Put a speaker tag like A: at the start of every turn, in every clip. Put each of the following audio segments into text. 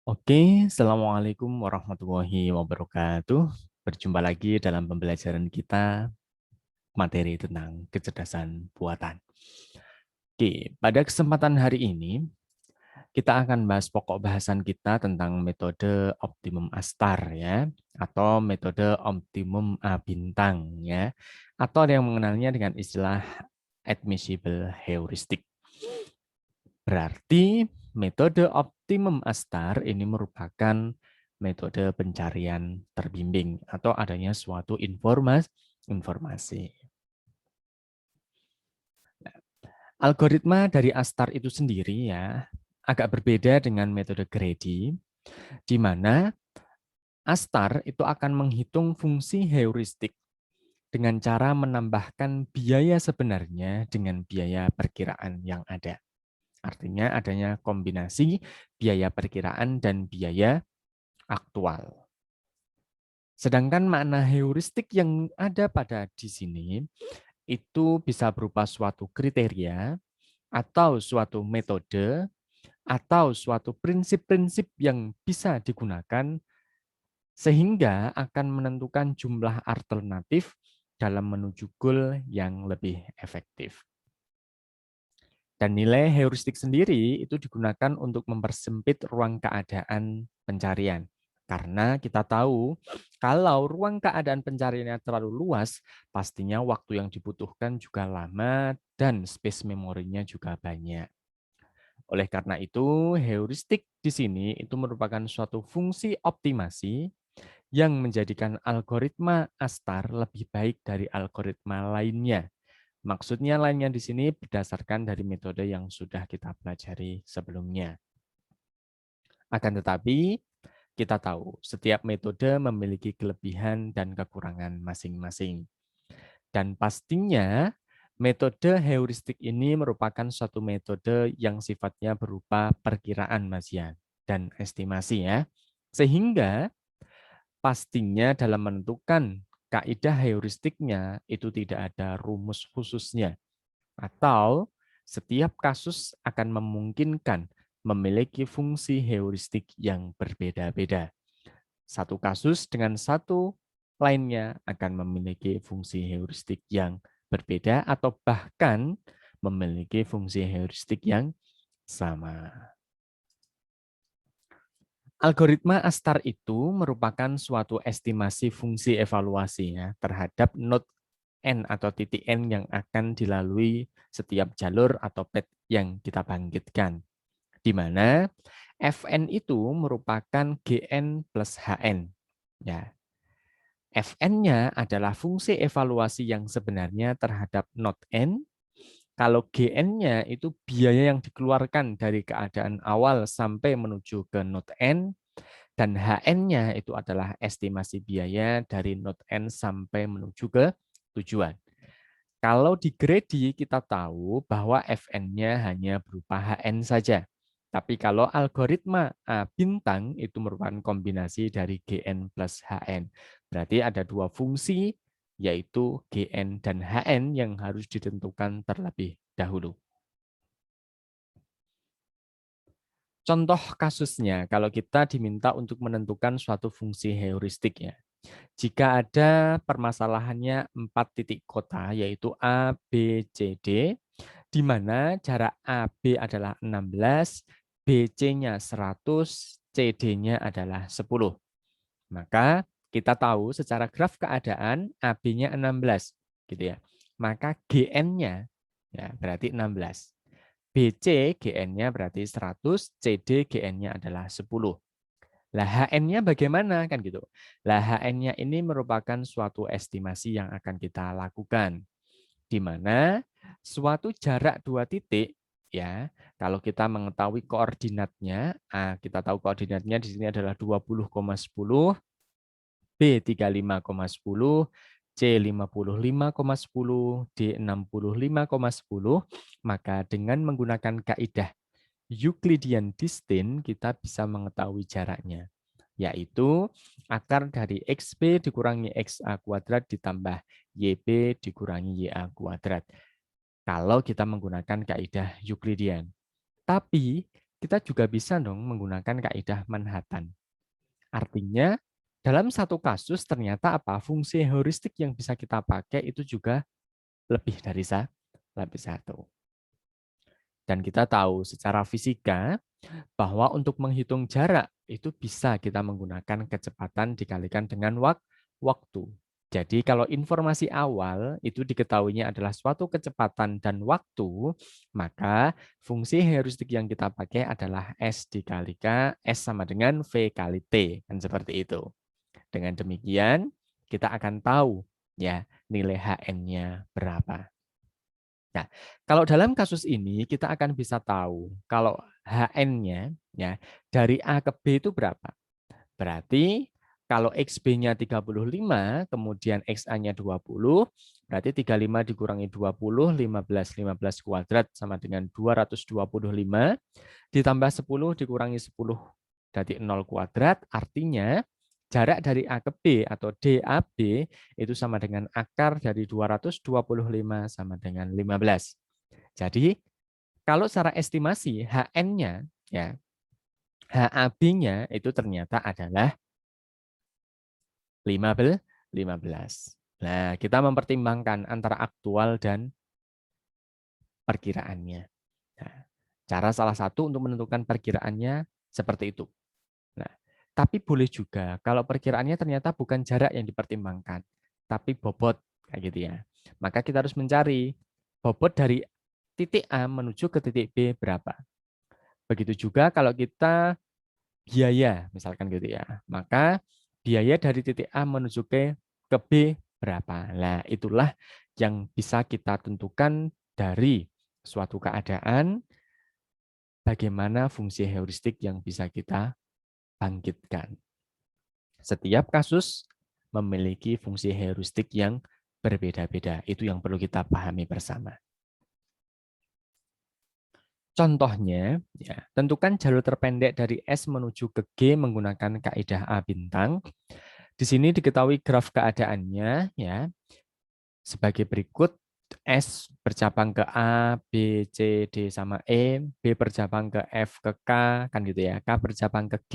A: Oke, Assalamualaikum warahmatullahi wabarakatuh. Berjumpa lagi dalam pembelajaran kita materi tentang kecerdasan buatan. Oke, pada kesempatan hari ini kita akan bahas pokok bahasan kita tentang metode optimum Astar ya, atau metode optimum A bintang ya, atau ada yang mengenalnya dengan istilah admissible heuristic. Berarti metode optimum Astar ini merupakan metode pencarian terbimbing atau adanya suatu informasi. Algoritma dari Astar itu sendiri ya agak berbeda dengan metode Grady, di mana Astar itu akan menghitung fungsi heuristik dengan cara menambahkan biaya sebenarnya dengan biaya perkiraan yang ada. Artinya adanya kombinasi biaya perkiraan dan biaya aktual. Sedangkan makna heuristik yang ada pada di sini itu bisa berupa suatu kriteria atau suatu metode atau suatu prinsip-prinsip yang bisa digunakan sehingga akan menentukan jumlah alternatif dalam menuju goal yang lebih efektif. Dan nilai heuristik sendiri itu digunakan untuk mempersempit ruang keadaan pencarian. Karena kita tahu kalau ruang keadaan pencariannya terlalu luas, pastinya waktu yang dibutuhkan juga lama dan space memorinya juga banyak. Oleh karena itu, heuristik di sini itu merupakan suatu fungsi optimasi yang menjadikan algoritma Astar lebih baik dari algoritma lainnya. Maksudnya lainnya di sini berdasarkan dari metode yang sudah kita pelajari sebelumnya. Akan tetapi, kita tahu setiap metode memiliki kelebihan dan kekurangan masing-masing. Dan pastinya metode heuristik ini merupakan suatu metode yang sifatnya berupa perkiraan Mas Yan dan estimasi ya. Sehingga pastinya dalam menentukan kaidah heuristiknya itu tidak ada rumus khususnya atau setiap kasus akan memungkinkan memiliki fungsi heuristik yang berbeda-beda. Satu kasus dengan satu lainnya akan memiliki fungsi heuristik yang berbeda atau bahkan memiliki fungsi heuristik yang sama. Algoritma Astar itu merupakan suatu estimasi fungsi evaluasi ya, terhadap node N atau titik N yang akan dilalui setiap jalur atau path yang kita bangkitkan. Di mana Fn itu merupakan Gn plus Hn. Ya, Fn-nya adalah fungsi evaluasi yang sebenarnya terhadap node N. Kalau Gn-nya itu biaya yang dikeluarkan dari keadaan awal sampai menuju ke node N. Dan Hn-nya itu adalah estimasi biaya dari node N sampai menuju ke tujuan. Kalau di Grady kita tahu bahwa Fn-nya hanya berupa Hn saja. Tapi kalau algoritma A bintang itu merupakan kombinasi dari Gn plus Hn. Berarti ada dua fungsi, yaitu Gn dan Hn yang harus ditentukan terlebih dahulu. Contoh kasusnya, kalau kita diminta untuk menentukan suatu fungsi heuristik ya. Jika ada permasalahannya 4 titik kota, yaitu A, B, C, D, di mana jarak AB adalah 16, BC-nya 100, CD-nya adalah 10. Maka kita tahu secara graf keadaan AB-nya 16, gitu ya. Maka GN-nya ya berarti 16. BC GN-nya berarti 100, CD GN-nya adalah 10. Lah HN-nya bagaimana kan gitu. Lah HN-nya ini merupakan suatu estimasi yang akan kita lakukan di mana suatu jarak dua titik ya, kalau kita mengetahui koordinatnya, kita tahu koordinatnya di sini adalah 20,10, B 35,10, C 55,10, D 65,10, maka dengan menggunakan kaidah Euclidean distance kita bisa mengetahui jaraknya, yaitu akar dari XB dikurangi XA kuadrat ditambah YB dikurangi YA kuadrat. Kalau kita menggunakan kaidah Euclidean. Tapi kita juga bisa dong menggunakan kaidah Manhattan. Artinya, dalam satu kasus ternyata apa? Fungsi heuristik yang bisa kita pakai itu juga lebih dari satu. Dan kita tahu secara fisika bahwa untuk menghitung jarak itu bisa kita menggunakan kecepatan dikalikan dengan waktu. Jadi kalau informasi awal itu diketahuinya adalah suatu kecepatan dan waktu, maka fungsi heuristik yang kita pakai adalah S dikalikan S sama dengan V kali T, kan seperti itu. Dengan demikian, kita akan tahu ya nilai HN-nya berapa. Nah, kalau dalam kasus ini kita akan bisa tahu kalau HN-nya ya dari A ke B itu berapa. Berarti kalau XB-nya 35, kemudian XA-nya 20, berarti 35 dikurangi 20, 15 kuadrat sama dengan 225, ditambah 10 dikurangi 10, berarti 0 kuadrat, artinya jarak dari A ke B atau DAB itu sama dengan akar dari 225 sama dengan 15. Jadi, kalau secara estimasi HN-nya, ya, HAB-nya itu ternyata adalah 15. Nah, kita mempertimbangkan antara aktual dan perkiraannya. Nah, cara salah satu untuk menentukan perkiraannya seperti itu. Nah, tapi boleh juga kalau perkiraannya ternyata bukan jarak yang dipertimbangkan, tapi bobot kayak gitu ya. Maka kita harus mencari bobot dari titik A menuju ke titik B berapa. Begitu juga kalau kita biaya, misalkan gitu ya. Maka biaya dari titik A menuju ke B berapa. Nah, itulah yang bisa kita tentukan dari suatu keadaan bagaimana fungsi heuristik yang bisa kita bangkitkan. Setiap kasus memiliki fungsi heuristik yang berbeda-beda. Itu yang perlu kita pahami bersama. Contohnya, ya, tentukan jalur terpendek dari S menuju ke G menggunakan kaidah A bintang. Di sini diketahui graf keadaannya ya sebagai berikut. S bercabang ke A, B, C, D sama E, B bercabang ke F ke K, kan gitu ya. K bercabang ke G,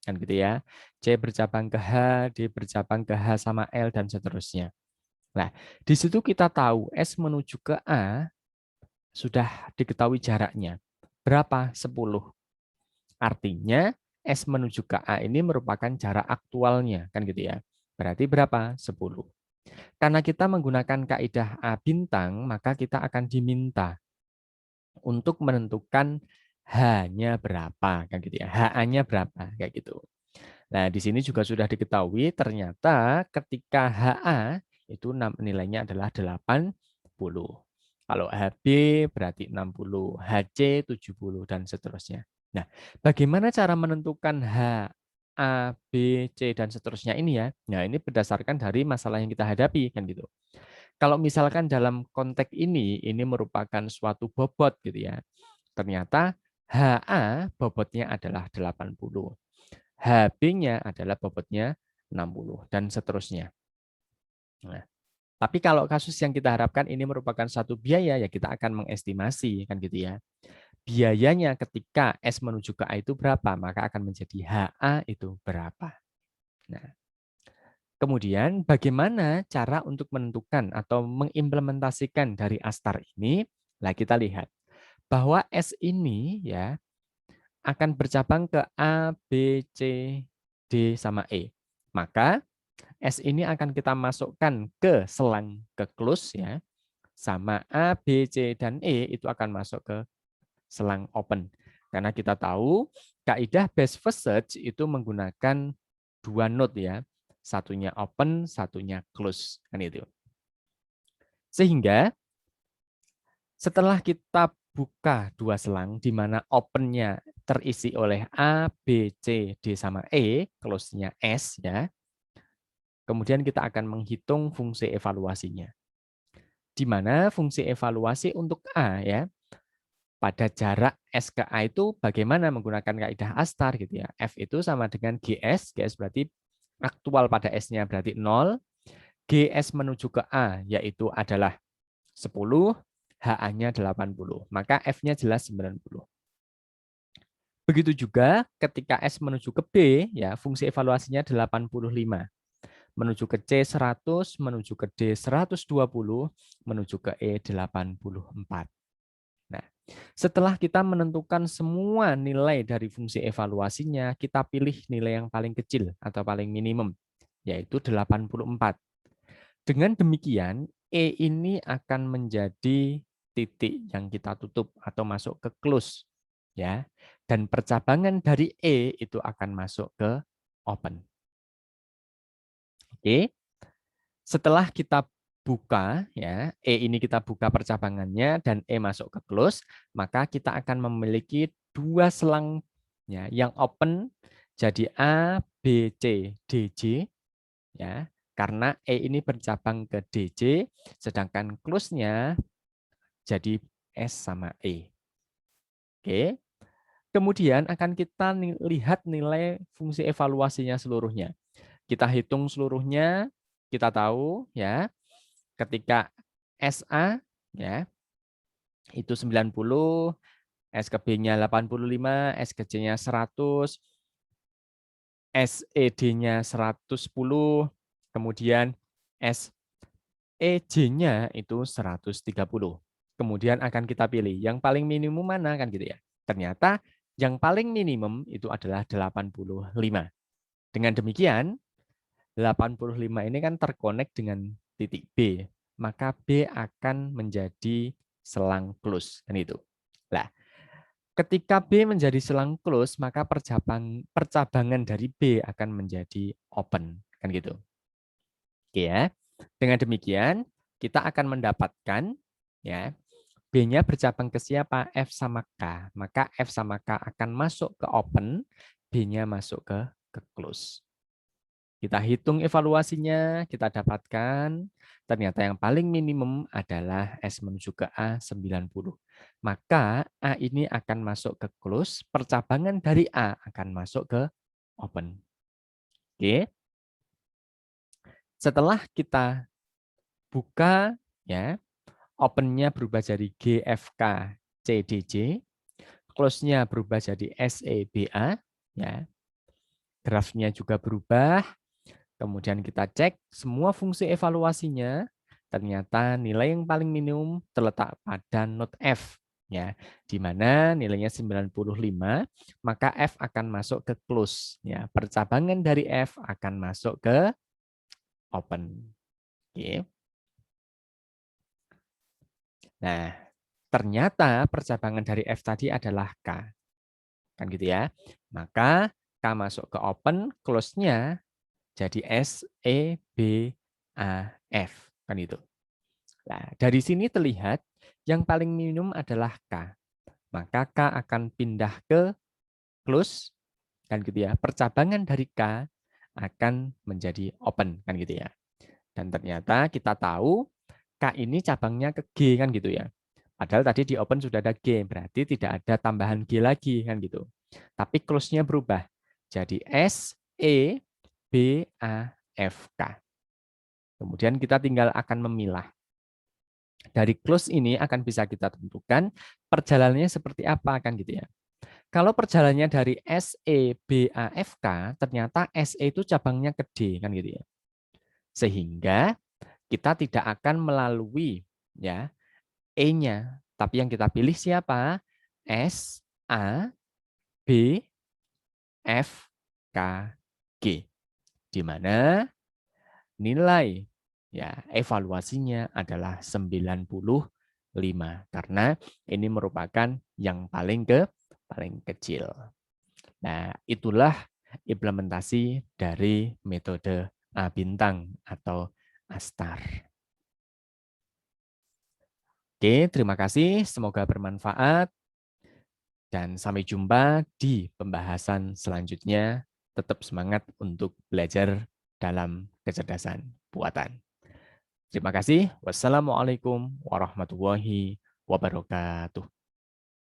A: kan gitu ya. C bercabang ke H, D bercabang ke H sama L, dan seterusnya. Nah, di situ kita tahu S menuju ke A sudah diketahui jaraknya. Berapa? 10. Artinya S menuju ke A ini merupakan jarak aktualnya, kan gitu ya. Berarti berapa? 10. Karena kita menggunakan kaidah A bintang, maka kita akan diminta untuk menentukan H-nya berapa, kan gitu ya. HA-nya berapa, kayak gitu. Nah, di sini juga sudah diketahui ternyata ketika HA itu nilainya adalah 80. Kalau HB berarti 60, HC 70 dan seterusnya. Nah, bagaimana cara menentukan H, A, B, C dan seterusnya ini ya? Nah, ini berdasarkan dari masalah yang kita hadapi kan gitu. Kalau misalkan dalam konteks ini merupakan suatu bobot gitu ya. Ternyata HA bobotnya adalah 80. HB-nya adalah bobotnya 60 dan seterusnya. Nah, tapi kalau kasus yang kita harapkan ini merupakan satu biaya ya kita akan mengestimasi kan gitu ya. Biayanya ketika S menuju ke A itu berapa, maka akan menjadi HA itu berapa. Nah, kemudian bagaimana cara untuk menentukan atau mengimplementasikan dari Astar ini? Nah, kita lihat bahwa S ini ya akan bercabang ke A, B, C, D sama E. Maka S ini akan kita masukkan ke selang ke close ya. Sama A, B, C dan E itu akan masuk ke selang open. Karena kita tahu kaidah best first search itu menggunakan dua node ya. Satunya open, satunya close. Kan itu. Sehingga setelah kita buka dua selang di mana opennya terisi oleh A, B, C, D sama E, close-nya S ya. Kemudian kita akan menghitung fungsi evaluasinya. Di mana fungsi evaluasi untuk A ya, pada jarak S ke A itu bagaimana menggunakan kaidah Astar gitu ya. F itu sama dengan GS berarti aktual pada S-nya berarti 0, GS menuju ke A yaitu adalah 10, HA-nya 80. Maka F-nya jelas 90. Begitu juga ketika S menuju ke B, ya fungsi evaluasinya 85. Menuju ke C 100, menuju ke D 120, menuju ke E 84. Nah, setelah kita menentukan semua nilai dari fungsi evaluasinya, kita pilih nilai yang paling kecil atau paling minimum, yaitu 84. Dengan demikian, E ini akan menjadi titik yang kita tutup atau masuk ke close, ya. Dan percabangan dari E itu akan masuk ke open. Oke. Setelah kita buka, ya, E ini kita buka percabangannya dan E masuk ke close, maka kita akan memiliki dua selang, ya, yang open jadi A, B, C, DJ, ya, karena E ini bercabang ke DJ, sedangkan close-nya jadi S sama E. Oke. Kemudian akan kita lihat nilai fungsi evaluasinya seluruhnya. Kita hitung seluruhnya, kita tahu, ya, ketika SA, ya, itu 90, S ke B-nya 85, S ke C-nya 100, SED-nya 110, kemudian SEJ-nya itu 130. Kemudian akan kita pilih yang paling minimum mana kan gitu ya. Ternyata yang paling minimum itu adalah 85. Dengan demikian 85 ini kan terkonek dengan titik B, maka B akan menjadi selang close kan itu. Nah, ketika B menjadi selang close, maka percabangan dari B akan menjadi open kan gitu. Oke ya. Dengan demikian kita akan mendapatkan, ya, B-nya bercabang ke siapa? F sama K. Maka F sama K akan masuk ke open, B-nya masuk ke close. Kita hitung evaluasinya, kita dapatkan ternyata yang paling minimum adalah S menuju ke A 90. Maka A ini akan masuk ke close, percabangan dari A akan masuk ke open. Oke. Setelah kita buka, ya, open-nya berubah jadi GFK CDJ, close-nya berubah jadi SEBA, ya. Grafnya juga berubah. Kemudian kita cek semua fungsi evaluasinya, ternyata nilai yang paling minimum terletak pada not F, ya, di mana nilainya 95, maka F akan masuk ke close, ya. Percabangan dari F akan masuk ke open. Oke. Nah, ternyata percabangan dari F tadi adalah K. Kan gitu ya. Maka K masuk ke open, close-nya jadi S, E, B, A, F. Kan itu. Nah, dari sini terlihat yang paling minimum adalah K. Maka K akan pindah ke close, kan gitu ya. Percabangan dari K akan menjadi open, kan gitu ya. Dan ternyata kita tahu K ini cabangnya ke G, kan gitu ya. Padahal tadi di open sudah ada G, berarti tidak ada tambahan G lagi, kan gitu. Tapi close-nya berubah. Jadi S, E, B, A, F, K. Kemudian kita tinggal akan memilah. Dari close ini akan bisa kita tentukan perjalanannya seperti apa, kan gitu ya. Kalau perjalanannya dari SE, BA, FK, ternyata SE itu cabangnya ke D, kan gitu ya. Sehingga kita tidak akan melalui, ya, E-nya, tapi yang kita pilih siapa? S, A, B, F, K, G. Di mana nilai, ya, evaluasinya adalah 95 karena ini merupakan yang paling kecil. Nah, itulah implementasi dari metode A bintang atau ASTAR. Oke, terima kasih. Semoga bermanfaat dan sampai jumpa di pembahasan selanjutnya. Tetap semangat untuk belajar dalam kecerdasan buatan. Terima kasih. Wassalamualaikum warahmatullahi wabarakatuh.